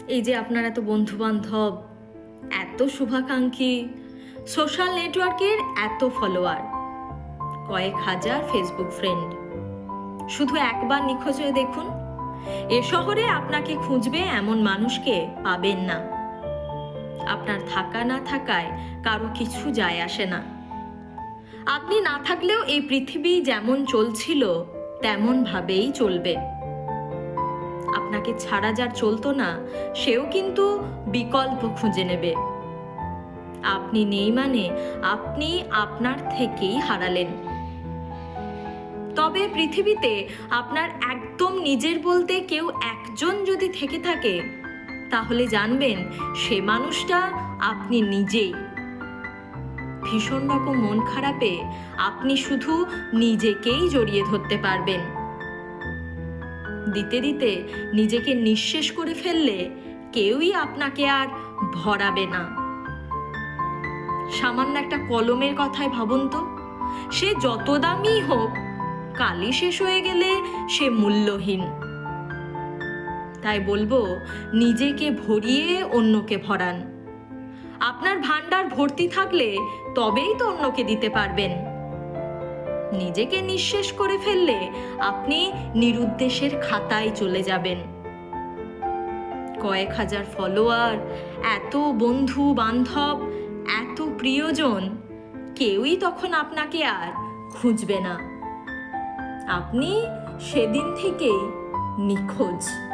এই যে আপনার এত বন্ধু বান্ধব, এত শুভাকাঙ্ক্ষী, সোশ্যাল নেটওয়ার্কের এত ফলোয়ার, কয়েক হাজার ফেসবুক ফ্রেন্ড, শুধু একবার নিখোঁজ হয়ে দেখুন, এ শহরে আপনাকে খুঁজবে এমন মানুষকে পাবেন না। আপনার থাকা না থাকায় কারো কিছু যায় আসে না। আপনি না থাকলেও এই পৃথিবী যেমন চলছিল তেমন ভাবেই চলবে। আপনাকে ছাড়া যার চলতো না, সেও কিন্তু বিকল্প খুঁজে নেবে। আপনি নেই মানে আপনি আপনার থেকেই হারালেন। তবে পৃথিবীতে আপনার একদম নিজের বলতে কেউ একজন যদি থেকে থাকে, তাহলে জানবেন সে মানুষটা আপনি নিজেই। ভীষণ রকম মন খারাপে আপনি শুধু নিজেকেই জড়িয়ে ধরতে পারবেন। দিতে দিতে নিজেকে নিঃশেষ করে ফেললে কেউই আপনাকে আর ভরাবে না। সামান্য একটা কলমের কথায় ভাবুন তো, সে যত দামি হোক, কালি শেষ হয়ে গেলে সে মূল্যহীন। তাই বলবো, নিজেকে ভরিয়ে অন্যকে ভরান। আপনার ভান্ডার ভর্তি থাকলে তবেই তো অন্যকে দিতে পারবেন। নিজেকে নিঃশেষ করে ফেললে আপনি নিরুদ্দেশের খাতায় চলে যাবেন। কয়েক হাজার ফলোয়ার, এত বন্ধু বান্ধব, এত প্রিয়জন, কেউই তখন আপনাকে আর খুঁজবে না। আপনি সেদিন থেকেই নিখোঁজ।